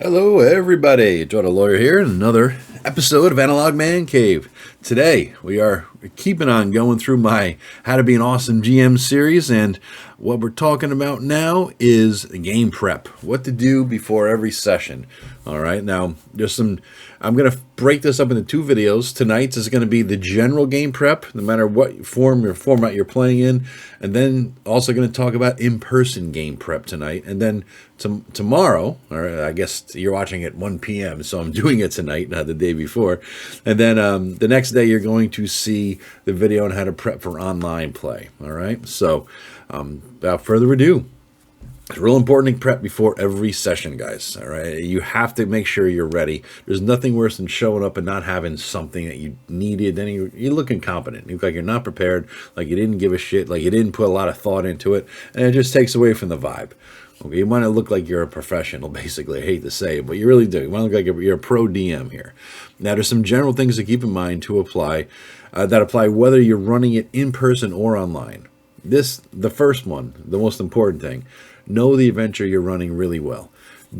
Hello, everybody. Joe the Lawyer here in another episode of Analog Man Cave. Today, we are keeping on going through my How to Be an Awesome GM series, and what we're talking about now is game prep. What to do before every session. All right, now, I'm going to break this up into two videos. Tonight's is going to be the general game prep, no matter what format you're playing in, and then also going to talk about in-person game prep tonight, and then tomorrow, or I guess you're watching at 1 p.m., so I'm doing it tonight, not the day before. And then the next day, you're going to see the video on how to prep for online play. All right? So without further ado, it's real important to prep before every session, guys. All right? You have to make sure you're ready. There's nothing worse than showing up and not having something that you needed. Then you look incompetent. You look like you're not prepared, like you didn't give a shit, like you didn't put a lot of thought into it, and it just takes away from the vibe. Okay, you want to look like you're a professional, basically. I hate to say it, but you really do. You want to look like you're a pro DM here. Now, there's some general things to keep in mind to apply that apply whether you're running it in person or online. The first one, the most important thing, know the adventure you're running really well.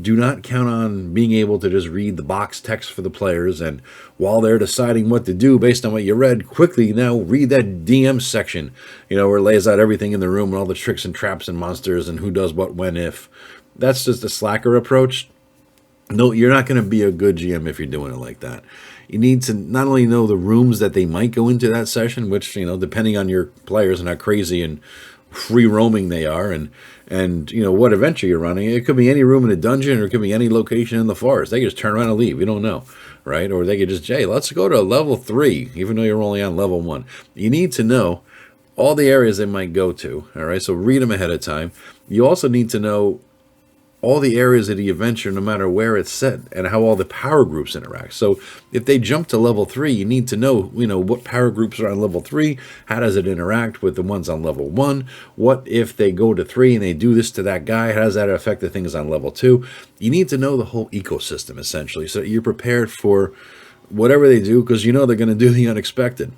Do not count on being able to just read the box text for the players, and while they're deciding what to do based on what you read, quickly now read that DM section, where it lays out everything in the room and all the tricks and traps and monsters and who does what, when, if. That's just a slacker approach. No, you're not going to be a good GM if you're doing it like that. You need to not only know the rooms that they might go into that session, which, depending on your players and how crazy and free roaming they are, and what adventure you're running. It could be any room in a dungeon, or it could be any location in the forest. They could just turn around and leave. You don't know, right? Or they could just, hey, let's go to level 3, even though you're only on level 1. You need to know all the areas they might go to, all right? So read them ahead of time. You also need to know all the areas of the adventure, no matter where it's set, and how all the power groups interact. So if they jump to level 3, you need to know, what power groups are on level 3, how does it interact with the ones on level 1, what if they go to 3 and they do this to that guy, how does that affect the things on level 2? You need to know the whole ecosystem, essentially, so that you're prepared for whatever they do, because they're going to do the unexpected.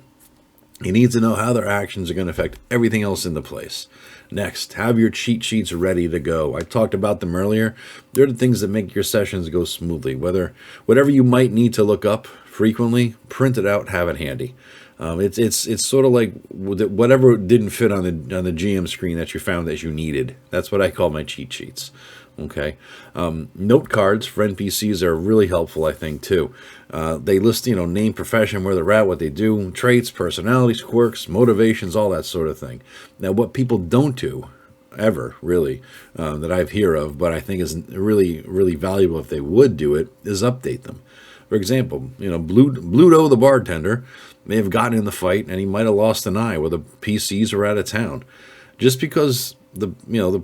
You need to know how their actions are going to affect everything else in the place. Next, have your cheat sheets ready to go. I talked about them earlier. They're the things that make your sessions go smoothly. Whatever you might need to look up frequently, print it out, have it handy. It's sort of like whatever didn't fit on the GM screen that you found that you needed. That's what I call my cheat sheets. Okay. Note cards for NPCs are really helpful, I think, too. They list, name, profession, where they're at, what they do, traits, personalities, quirks, motivations, all that sort of thing. Now, what people don't do, ever, really, that I've heard of, but I think is really, really valuable if they would do it, is update them. For example, Bluto, the bartender, may have gotten in the fight, and he might have lost an eye, where the PCs were out of town. Just because the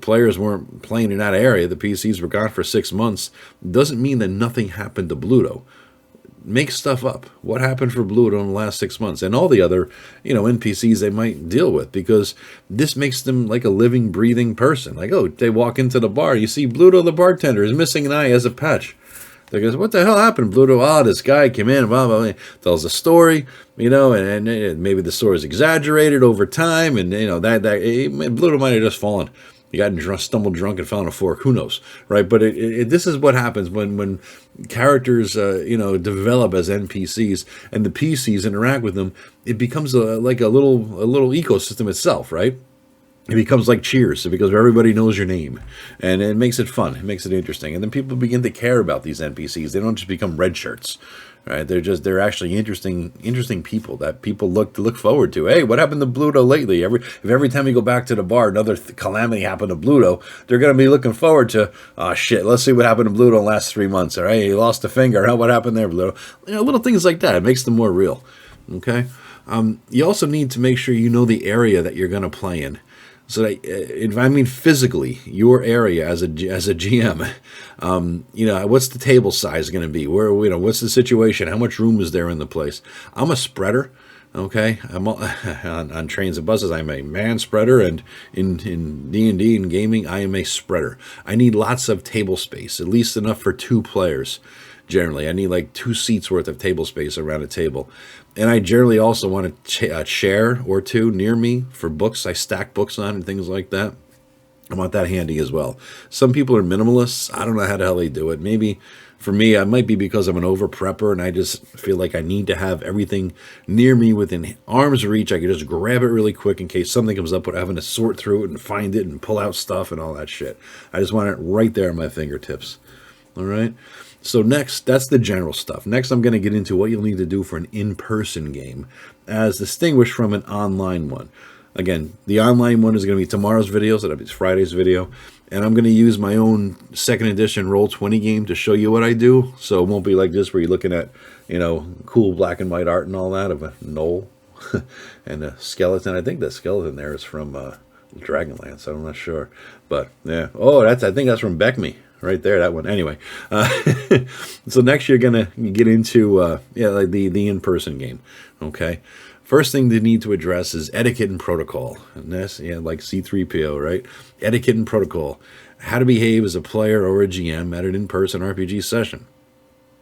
players weren't playing in that area, the PCs were gone for 6 months, doesn't mean that nothing happened to Bluto. Make stuff up. What happened for Bluto in the last 6 months, and all the other, NPCs they might deal with, because this makes them like a living, breathing person. Like, they walk into the bar, you see Bluto the bartender is missing an eye as a patch. They goes, what the hell happened, Bluto? This guy came in, blah, blah, blah, tells a story, and maybe the story is exaggerated over time, and, Bluto might have just fallen. He got stumbled drunk and fell on a fork. Who knows, right? But this is what happens when characters, develop as NPCs, and the PCs interact with them. It becomes like a little ecosystem itself, right? It becomes like Cheers, because everybody knows your name, and it makes it fun. It makes it interesting, and then people begin to care about these NPCs. They don't just become red shirts, right? They're actually interesting people that people look forward to. Hey, what happened to Bluto lately? Every time you go back to the bar, another calamity happened to Bluto. They're going to be looking forward to, shit, let's see what happened to Bluto in the last 3 months. All right, he lost a finger. What happened there, Bluto? Little things like that. It makes them more real. Okay. You also need to make sure you know the area that you're going to play in. So that, physically, your area as a GM, what's the table size going to be? What's the situation? How much room is there in the place? I'm a spreader, okay? I'm on trains and buses. I'm a man spreader, and in D&D and gaming, I am a spreader. I need lots of table space, at least enough for 2 players. Generally, I need like 2 seats worth of table space around a table. And I generally also want a chair or 2 near me for books. I stack books on and things like that. I want that handy as well. Some people are minimalists. I don't know how the hell they do it. Maybe for me, I might be because I'm an over prepper and I just feel like I need to have everything near me within arm's reach. I can just grab it really quick in case something comes up without having to sort through it and find it and pull out stuff and all that shit. I just want it right there at my fingertips. All right. So next, that's the general stuff. Next, I'm going to get into what you'll need to do for an in-person game as distinguished from an online one. Again, the online one is going to be tomorrow's video, so that'll be Friday's video. And I'm going to use my own second edition Roll20 game to show you what I do. So it won't be like this where you're looking at, cool black and white art and all that of a knoll and a skeleton. I think the skeleton there is from Dragonlance. I'm not sure. But, yeah. Oh, I think that's from Beckme. Right there, that one. Anyway, so next you're going to get into like the in-person game, okay? First thing they need to address is etiquette and protocol. And that's, like C-3PO, right? Etiquette and protocol. How to behave as a player or a GM at an in-person RPG session.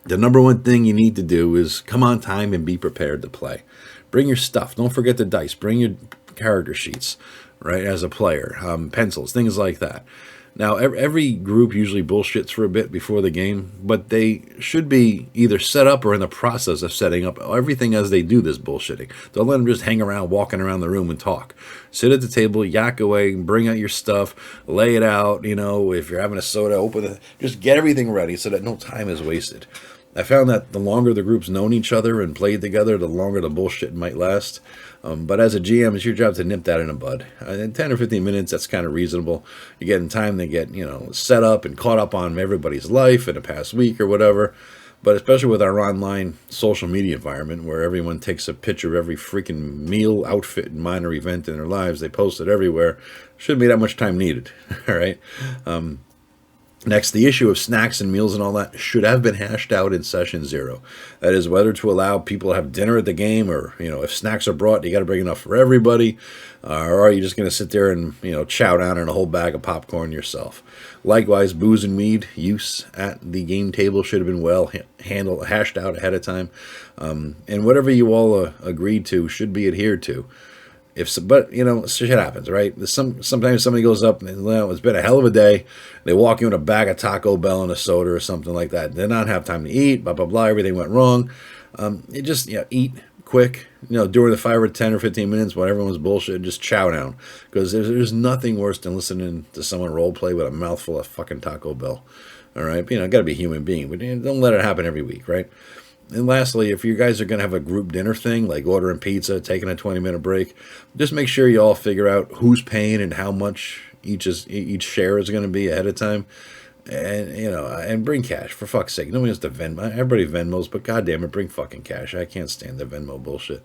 The number one thing you need to do is come on time and be prepared to play. Bring your stuff. Don't forget the dice. Bring your character sheets, right, as a player. Pencils, things like that. Now, every group usually bullshits for a bit before the game, but they should be either set up or in the process of setting up everything as they do this bullshitting. Don't let them just hang around, walking around the room and talk. Sit at the table, yak away, bring out your stuff, lay it out, if you're having a soda, just get everything ready so that no time is wasted. I found that the longer the group's known each other and played together, the longer the bullshit might last. But as a GM, it's your job to nip that in the bud. In 10 or 15 minutes, that's kind of reasonable. You're getting time to get, set up and caught up on everybody's life in the past week or whatever. But especially with our online social media environment where everyone takes a picture of every freaking meal, outfit, and minor event in their lives, they post it everywhere. Shouldn't be that much time needed, all right? Next, the issue of snacks and meals and all that should have been hashed out in session 0. That is, whether to allow people to have dinner at the game or, if snacks are brought, you got to bring enough for everybody. Or are you just going to sit there and, chow down on a whole bag of popcorn yourself? Likewise, booze and mead use at the game table should have been well hashed out ahead of time. And whatever you all agreed to should be adhered to. But shit happens, right? Sometimes somebody goes up and it's been a hell of a day. They walk in with a bag of Taco Bell and a soda or something like that. They don't have time to eat, blah, blah, blah. Everything went wrong. You just eat quick, during the 5 or 10 or 15 minutes when everyone's bullshit, just chow down. Because there's nothing worse than listening to someone role play with a mouthful of fucking Taco Bell. All right? Got to be a human being. But don't let it happen every week, right? And lastly, if you guys are going to have a group dinner thing, like ordering pizza, taking a 20-minute break, just make sure you all figure out who's paying and how much each share is going to be ahead of time. And, and bring cash, for fuck's sake. Nobody has to Venmo. Everybody Venmos, but goddamn it, bring fucking cash. I can't stand the Venmo bullshit.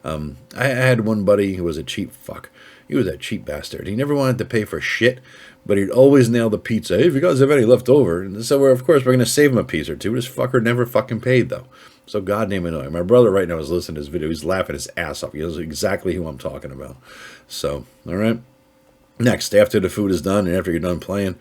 I had one buddy who was a cheap fuck. He was a cheap bastard. He never wanted to pay for shit, but he'd always nail the pizza. Hey, if you guys have any left over. And so, of course, we're going to save him a piece or two. This fucker never fucking paid, though. So goddamn annoying. My brother right now is listening to this video. He's laughing his ass off. He knows exactly who I'm talking about. So, all right. Next, after the food is done and after you're done playing,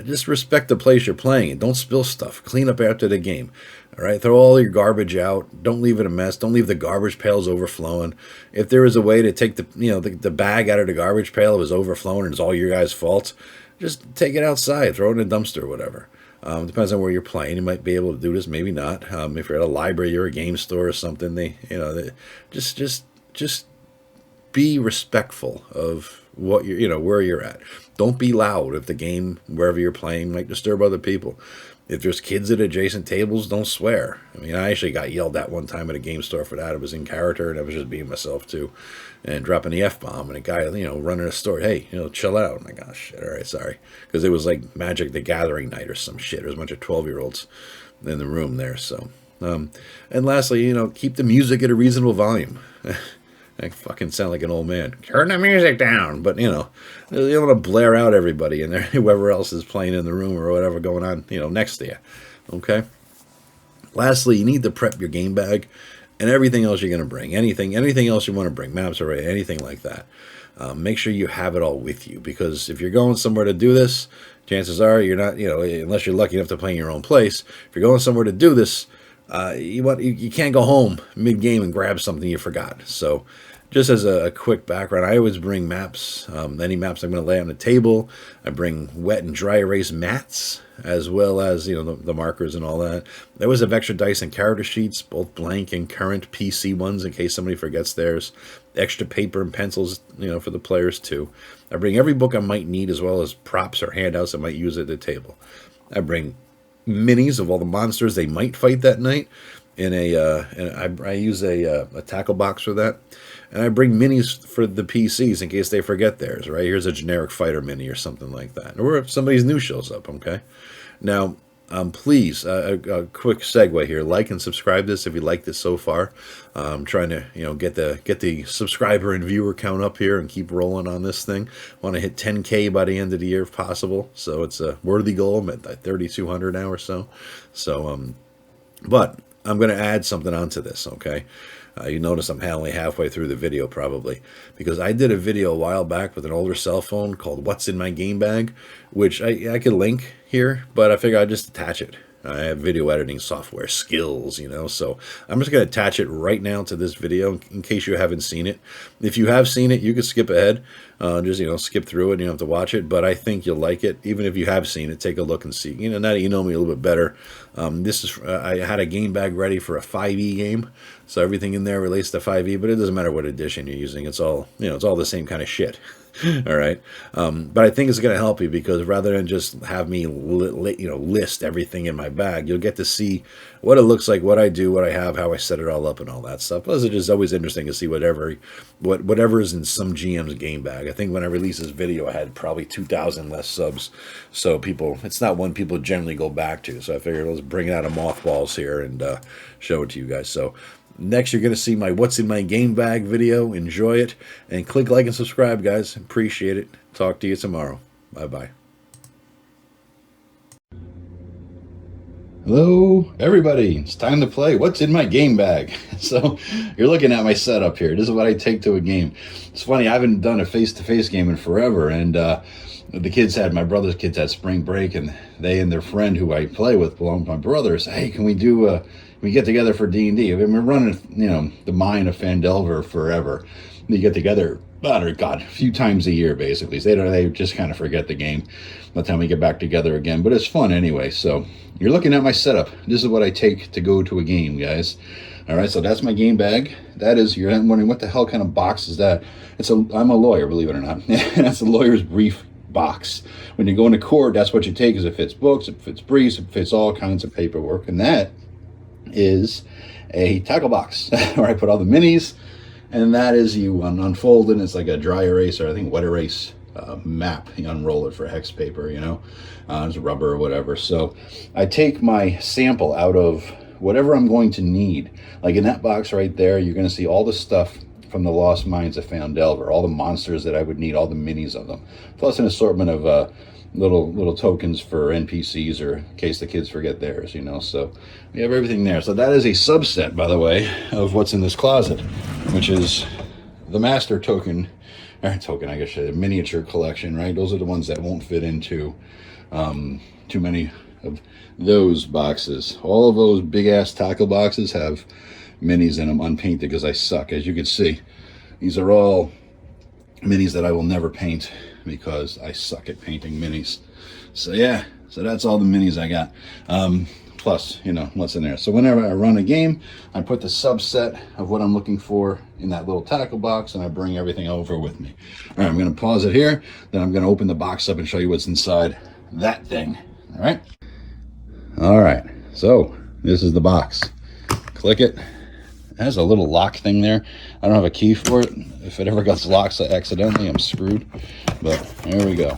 just respect the place you're playing and don't spill stuff. Clean up after the game. All right, throw all your garbage out. Don't leave it a mess. Don't leave the garbage pails overflowing. If there is a way to take the bag out of the garbage pail, it was overflowing and it's all your guys' fault, just take it outside, throw it in a dumpster or whatever. Depends on where you're playing. You might be able to do this, maybe not. If you're at a library or a game store or something, just be respectful of what where you're at. Don't be loud if the game wherever you're playing might disturb other people. If there's kids at adjacent tables, don't swear. I actually got yelled at one time at a game store for that. It was in character, and I was just being myself too, and dropping the F-bomb. And a guy, running a store, hey, chill out. I'm like, oh shit, all right, sorry, because it was like Magic the Gathering night or some shit. There was a bunch of 12-year-olds in the room there. So, and lastly, keep the music at a reasonable volume. I fucking sound like an old man. Turn the music down. But, you don't want to blare out everybody and whoever else is playing in the room or whatever going on, next to you. Okay? Lastly, you need to prep your game bag and everything else you're going to bring. Anything else you want to bring, maps, array, anything like that. Make sure you have it all with you, because if you're going somewhere to do this, chances are you're not, unless you're lucky enough to play in your own place, if you're going somewhere to do this, you can't go home mid-game and grab something you forgot. So just as a quick background, I always bring maps, any maps I'm going to lay on the table. I bring wet and dry erase mats, as well as, the markers and all that. I always have extra dice and character sheets, both blank and current PC ones in case somebody forgets theirs. Extra paper and pencils, for the players too. I bring every book I might need, as well as props or handouts I might use at the table. I bring minis of all the monsters they might fight that night. And I use a tackle box for that. And I bring minis for the PCs in case they forget theirs, right? Here's a generic fighter mini or something like that. Or if somebody's new shows up, okay? Now, please, a quick segue here. Like and subscribe this if you like this so far. I'm trying to, get the subscriber and viewer count up here and keep rolling on this thing. Want to hit 10K by the end of the year if possible. So it's a worthy goal. I'm at 3,200 now or so. So, but I'm going to add something onto this, okay? You notice I'm only halfway through the video probably, because I did a video a while back with an older cell phone called What's in My Game Bag, which I could link here, but I figure I'd just attach it. I have video editing software skills, so I'm just going to attach it right now to this video in case you haven't seen it. If you have seen it, you could skip ahead, just, skip through it. You don't have to watch it, but I think you'll like it. Even if you have seen it, take a look and see. Now that you know me a little bit better, this is, I had a game bag ready for a 5e game, so everything in there relates to 5e, but it doesn't matter what edition you're using. It's all, it's all the same kind of shit. All right. But I think it's going to help you, because rather than just have me list everything in my bag, you'll get to see what it looks like, what I do, what I have, how I set it all up, and all that stuff. Plus, it's just always interesting to see whatever is in some GM's game bag. I think when I released this video, I had probably 2,000 less subs, so it's not one people generally go back to. So I figured let's bring it out of mothballs here and show it to you guys. So next, you're going to see my What's in My Game Bag video. Enjoy it. And click like and subscribe, guys. Appreciate it. Talk to you tomorrow. Bye-bye. Hello, everybody. It's time to play What's in My Game Bag. So you're looking at my setup here. This is what I take to a game. It's funny, I haven't done a face-to-face game in forever. And my brother's kids had spring break, and they and their friend who I play with, along with my brother, said, hey, can we get together for D&D? I've been running, the mine of Fandelver forever. They get together, a few times a year, basically. So they just kind of forget the game by the time we get back together again. But it's fun anyway. So you're looking at my setup. This is what I take to go to a game, guys. All right, so that's my game bag. That is, you're wondering, what the hell kind of box is that? I'm a lawyer, believe it or not. That's a lawyer's brief box. When you go into court, that's what you take, is it fits books, it fits briefs, it fits all kinds of paperwork. And that is a tackle box where I put all the minis, and that is, you unfold it, and it's like a dry erase, or I think wet erase map. You unroll it for hex paper, it's rubber or whatever. So I take my sample out of whatever I'm going to need. Like in that box right there, you're going to see all the stuff from the Lost Mines of Fandelver, all the monsters that I would need, all the minis of them, plus an assortment of little tokens for NPCs, or in case the kids forget theirs, So we have everything there. So that is a subset, by the way, of what's in this closet, which is the master token, I guess, a miniature collection, right? Those are the ones that won't fit into too many of those boxes. All of those big ass tackle boxes have minis in them, unpainted, because I suck. As you can see, these are all minis that I will never paint because I suck at painting minis. So yeah, so that's all the minis I got. Plus, what's in there. So whenever I run a game, I put the subset of what I'm looking for in that little tackle box, and I bring everything over with me. All right, I'm going to pause it here. Then I'm going to open the box up and show you what's inside that thing. All right. All right. So this is the box. Click it. It has a little lock thing there. I don't have a key for it. If it ever gets locked accidentally, I'm screwed. But there we go.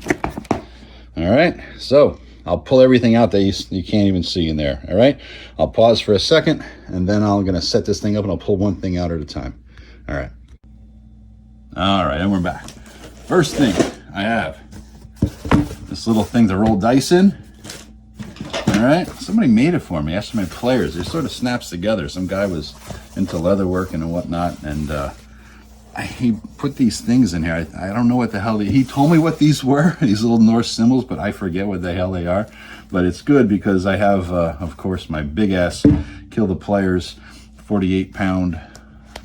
All right. So I'll pull everything out that you can't even see in there. All right. I'll pause for a second, and then I'm going to set this thing up, and I'll pull one thing out at a time. All right. All right. And we're back. First thing I have this little thing to roll dice in. All right, somebody made it for me. Asked my players. It sort of snaps together. Some guy was into leatherworking and whatnot, and he put these things in here. I don't know what the hell he told me what these were, these little Norse symbols, but I forget what the hell they are. But it's good because I have, of course, my big ass Kill the Players 48-pound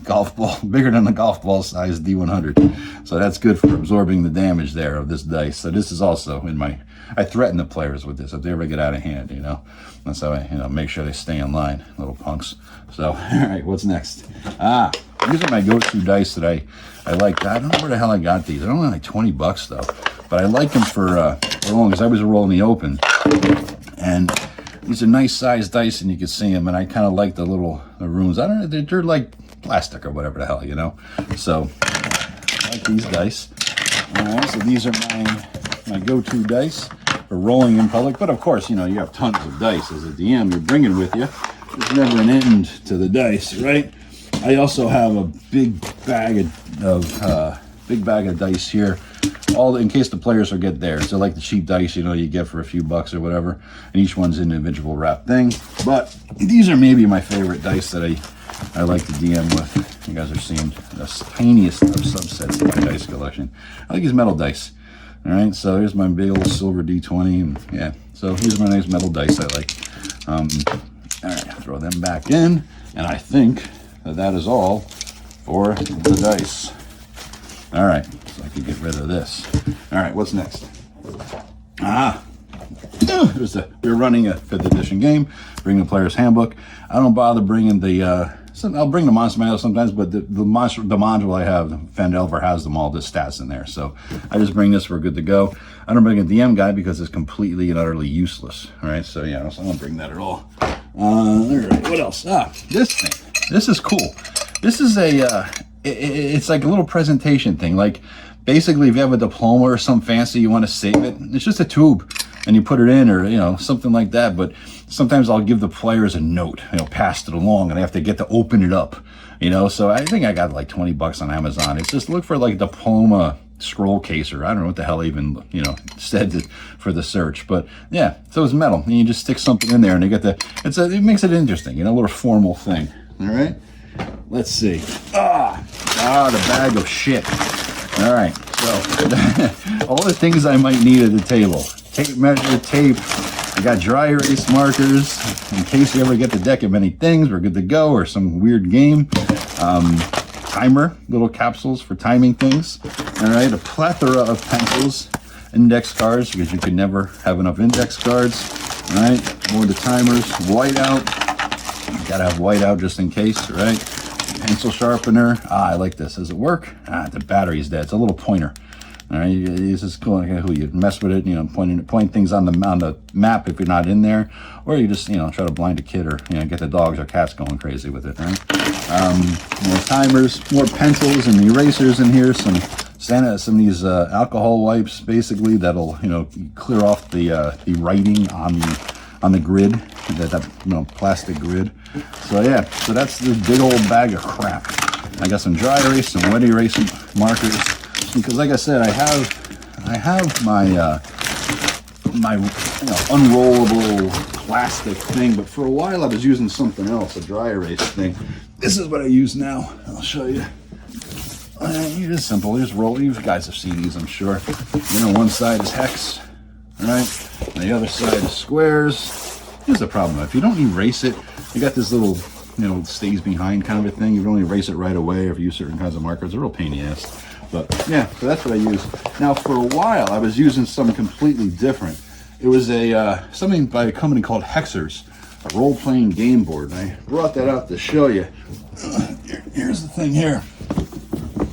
golf ball, bigger than the golf ball size D100. So that's good for absorbing the damage there of this dice. So this is also in my, I threaten the players with this if they ever get out of hand, you know. That's how I, you know, make sure they stay in line, little punks. So, all right, what's next? These are my go-to dice that I like. I don't know where the hell I got these. They're only like 20 bucks though. But I like them for long, because I was rolling the open. And these are nice sized dice, and you can see them, and I kind of like the runes. I don't know, they're like plastic or whatever the hell, you know. So I like these dice. All right, so these are my go-to dice for rolling in public. But of course, you know, you have tons of dice as a DM you're bringing with you. There's never an end to the dice, right? I also have a big bag of dice here, all in case the players forget theirs. They're like the cheap dice, you know, you get for a few bucks or whatever, and each one's an individual wrapped thing. But these are maybe my favorite dice that I like to DM with. You guys are seeing the tiniest of subsets of my dice collection. I like these metal dice. All right, so here's my big old silver D20, and yeah, so here's my nice metal dice I like. All right, throw them back in, and I think that is all for the dice. All right, so I can get rid of this. All right, what's next? We're running a 5th edition game. Bring the player's handbook. I don't bother bringing I'll bring the monster manual sometimes, but the module I have, Fandelver has them all, the stats in there. So I just bring this, we're good to go. I don't bring a DM guide because it's completely and utterly useless. All right, so yeah, so I don't bring that at all. All right, what else? This thing. This is cool. This is it's like a little presentation thing. Like basically if you have a diploma or something fancy, you want to save it, it's just a tube and you put it in, or, you know, something like that. But sometimes I'll give the players a note, you know, pass it along, and I have to get to open it up, you know. So I think I got like 20 bucks on Amazon. It's just look for like diploma scroll caser. I don't know what the hell even, you know, said for the search, but yeah, so it's metal, and you just stick something in there, and you get it makes it interesting, you know, a little formal thing. All right, let's see. The bag of shit. All right, so all the things I might need at the table: tape measure, tape. I got dry erase markers in case you ever get the deck of many things. We're good to go, or some weird game. Timer, little capsules for timing things. All right, a plethora of pencils, index cards, because you can never have enough index cards. All right, more of the timers, whiteout. You gotta have whiteout just in case, right? Pencil sharpener. I like this. Does it work? The battery's dead. It's a little pointer. All right, this is cool. Who you mess with it, you know, point things on the map if you're not in there, or you just, you know, try to blind a kid, or, you know, get the dogs or cats going crazy with it. Right? More timers, more pencils and erasers in here. Some of these alcohol wipes, basically, that'll, you know, clear off the writing on the grid, that you know, plastic grid. So yeah, so that's the big old bag of crap. I got some dry erase, some wet erase markers, because like I said, I have my my, you know, unrollable plastic thing, but for a while I was using something else, a dry erase thing. This is what I use now. I'll show you. It is simple. Just roll. You guys have seen these, I'm sure. You know, one side is hex, right? And the other side is squares. Here's the problem: if you don't erase it, you got this little, you know, stays behind kind of a thing. You can only erase it right away, or if you use certain kinds of markers. It's a real pain in the ass. But yeah, so that's what I use. Now, for a while, I was using something completely different. It was something by a company called Hexers, a role-playing game board. And I brought that out to show you. Here's the thing here.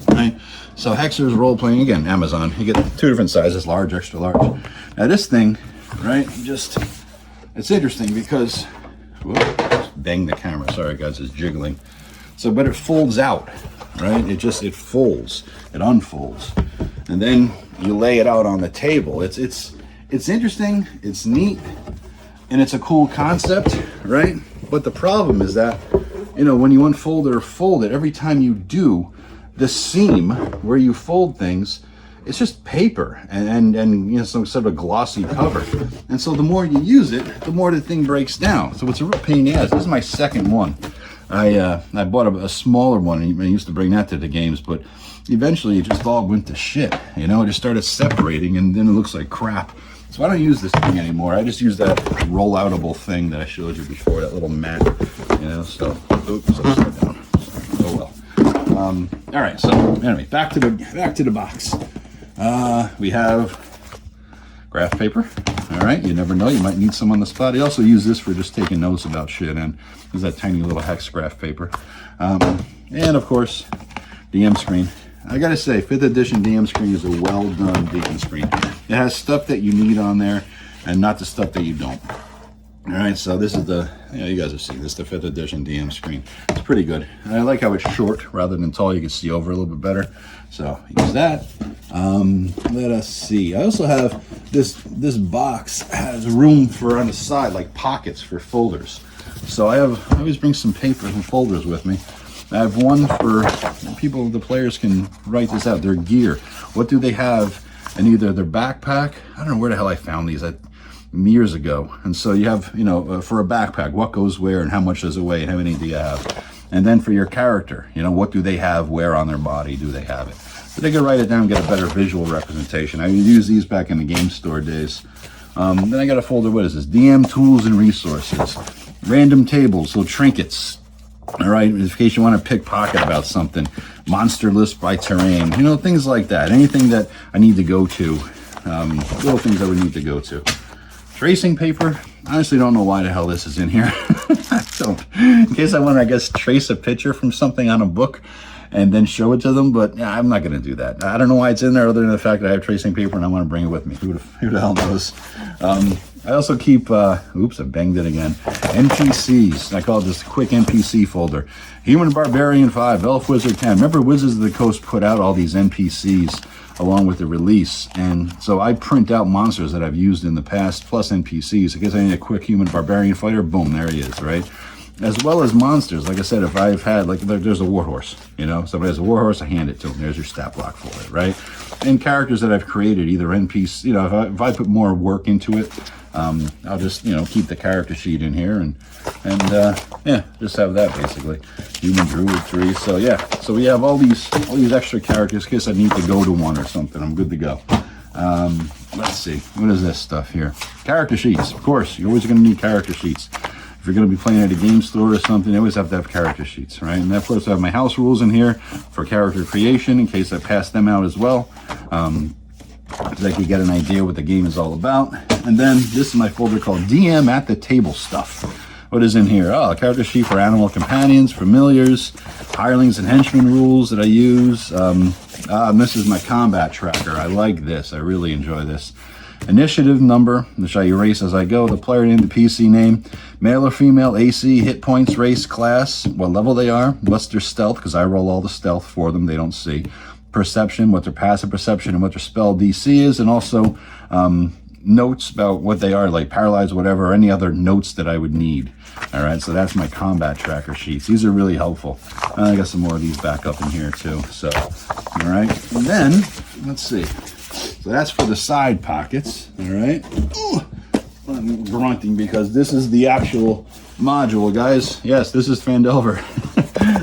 Right? So Hexers role-playing, again, Amazon. You get two different sizes, large, extra large. Now this thing, right, it's interesting because, whoop, bang the camera. Sorry guys, it's jiggling. So, but it folds out, right? It folds, it unfolds. And then you lay it out on the table. It's interesting, it's neat, and it's a cool concept, right? But the problem is that, you know, when you unfold it or fold it, every time you do, the seam where you fold things, it's just paper and you know, some sort of glossy cover. And so the more you use it, the more the thing breaks down. So it's a real pain in the ass. This is my second one. I bought a smaller one, and I used to bring that to the games, but eventually it just all went to shit. You know, it just started separating, and then it looks like crap. So I don't use this thing anymore. I just use that roll-outable thing that I showed you before, that little mat. You know, so oops, upside down. Sorry. Oh well. All right, so anyway, back to the box. We have graph paper. All right, you never know, you might need some on the spot. I also use this for just taking notes about shit, and there's that tiny little hex graph paper. And of course, DM screen. I gotta say, 5th edition DM screen is a well done DM screen. It has stuff that you need on there and not the stuff that you don't. All right, so this is the, you guys have seen this, the 5th edition DM screen. It's pretty good. I like how it's short rather than tall. You can see over a little bit better. So use that. Let us see. I also have this box has room for on the side, like pockets for folders. So I always bring some paper and folders with me. I have one for people, the players can write this out, their gear. What do they have in either their backpack? I don't know where the hell I found these years ago. And so you have, for a backpack, what goes where and how much does it weigh and how many do you have? And then for your character, what do they have, where on their body do they have it? So they can write it down and get a better visual representation. I used these back in the game store days. Then I got a folder, what is this? DM tools and resources. Random tables, so trinkets. All right, in case you want to pickpocket about something. Monster list by terrain, things like that. Anything that I need to go to, little things I would need to go to. Tracing paper, I honestly don't know why the hell this is in here. I don't. In case I want to, I guess, trace a picture from something on a book and then show it to them, but I'm not going to do that. I don't know why it's in there other than the fact that I have tracing paper and I want to bring it with me. Who the hell knows? I also keep, oops, I banged it again, NPCs. I call it this quick NPC folder. Human Barbarian 5, Elf Wizard 10. Remember Wizards of the Coast put out all these NPCs along with the release, and so I print out monsters that I've used in the past, plus NPCs. In case I need a quick Human Barbarian fighter, boom, there he is, right? As well as monsters. Like I said, if I've had, like, there's a warhorse, somebody has a warhorse, I hand it to them. There's your stat block for it, right? And characters that I've created, either NPC, if I put more work into it, I'll just, keep the character sheet in here and just have that basically. Human Druid 3. So yeah, so we have all these extra characters in case I need to go to one or something. I'm good to go. Let's see, what is this stuff here? Character sheets, of course. You're always going to need character sheets. If you're going to be playing at a game store or something, you always have to have character sheets, right? And of course I have my house rules in here for character creation in case I pass them out as well. So I could get an idea what the game is all about. And then this is my folder called DM at the Table Stuff. What is in here? Oh, a character sheet for animal companions, familiars, hirelings and henchmen rules that I use. And this is my combat tracker. I like this. I really enjoy this. Initiative number, which I erase as I go. The player name, the PC name, male or female, AC, hit points, race, class, what level they are, what's their stealth, because I roll all the stealth for them, they don't see. Perception, what their passive perception and what their spell DC is, and also notes about what they are, like paralyzed, whatever, or any other notes that I would need. All right, so that's my combat tracker sheets. These are really helpful. And I got some more of these back up in here too. So, all right, and then let's see. So that's for the side pockets. All right. Ooh, I'm grunting because this is the actual module, guys. Yes, this is Phandelver.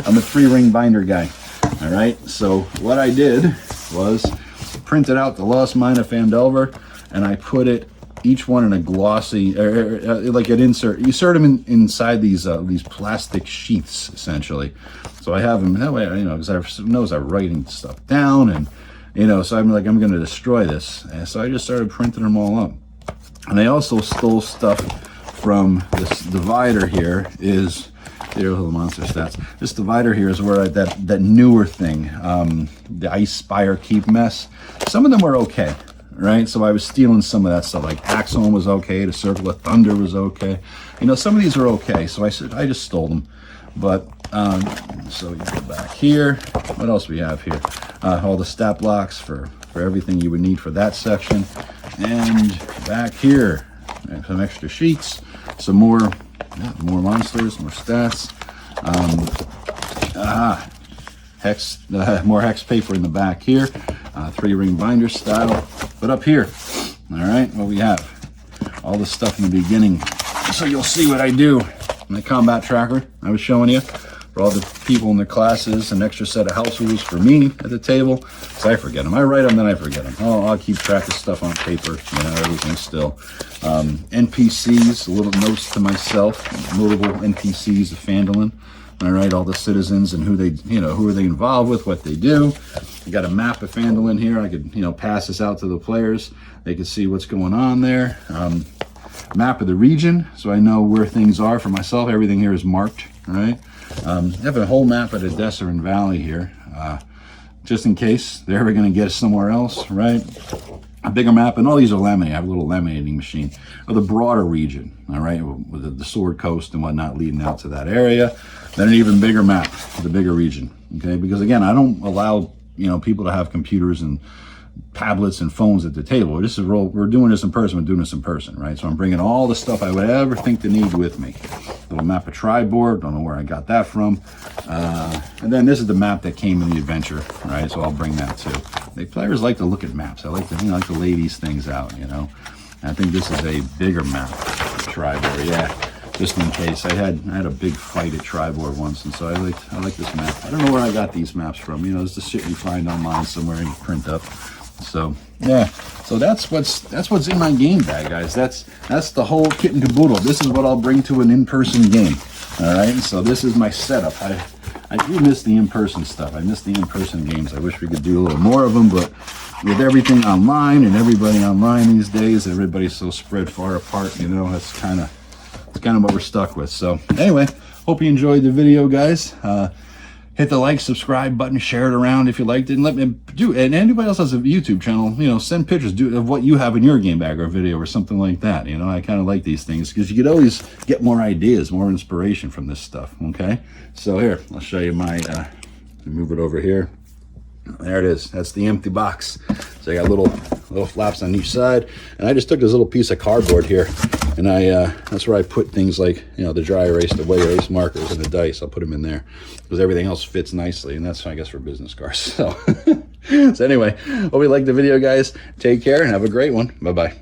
I'm a 3-ring binder guy. All right, so what I did was printed out the Lost Mine of Phandelver, and I put it, each one in a glossy, like an insert. You insert them inside these plastic sheaths, essentially. So I have them that way, because I knows I'm writing stuff down, and so I'm like, I'm going to destroy this. And so I just started printing them all up. And I also stole stuff from this divider here. Here's the monster stats. This divider here is where that newer thing, the Ice Spire Keep mess. Some of them were okay, right? So I was stealing some of that stuff. Like Axon was okay, the Circle of Thunder was okay. Some of these are okay. So I just stole them. But so you go back here. What else we have here? All the stat blocks for everything you would need for that section. And back here, some extra sheets, some more monsters, more stats. More hex paper in the back here. 3-ring binder style. But up here, all right, what we have? All the stuff in the beginning. So you'll see what I do. My combat tracker I was showing you. For all the people in the classes, an extra set of house rules for me at the table. So I forget them. I write them, then I forget them. I'll keep track of stuff on paper, everything still. NPCs, little notes to myself, notable NPCs of Phandalin. All right, all the citizens and who are they involved with, what they do. You got a map of Phandalin here. I could, pass this out to the players. They can see what's going on there. Map of the region, so I know where things are for myself. Everything here is marked, all right? I have a whole map of the Desserin Valley here, just in case they're ever going to get somewhere else, right? A bigger map, and all these are laminated. I have a little laminating machine of the broader region, all right, with the Sword Coast and whatnot leading out to that area. Then an even bigger map for the bigger region, okay? Because again, I don't allow people to have computers and tablets and phones at the table. We're doing this in person. We're doing this in person, right? So I'm bringing all the stuff I would ever think to need with me. Little map of Triboard. Don't know where I got that from. And then this is the map that came in the adventure, right? So I'll bring that too. The players like to look at maps. I like to lay these things out, I think this is a bigger map of Triboard, yeah. Just in case. I had a big fight at Triboard once, and so I like this map. I don't know where I got these maps from. It's the shit you find online somewhere and you print up. So yeah, so that's what's in my game bag, guys. That's the whole kit and caboodle. This is what I'll bring to an in-person game. All right, so this is my setup. I do miss the in-person stuff. I miss the in-person games. I wish we could do a little more of them, but with everything online and everybody online these days, everybody's so spread far apart. That's kind of what we're stuck with. So anyway, hope you enjoyed the video, guys. Hit the like, subscribe button, share it around if you liked it, and let me do. And anybody else has a YouTube channel, send pictures of what you have in your game bag or video or something like that. I kind of like these things because you could always get more ideas, more inspiration from this stuff. Okay, so here I'll show you my. Move it over here. There it is. That's the empty box. So I got little flaps on each side, and I just took this little piece of cardboard here, and that's where I put things like the dry erase, the wet erase markers, and the dice. I'll put them in there because everything else fits nicely, and that's I guess for business cards. So, so anyway, hope you liked the video, guys. Take care and have a great one. Bye bye.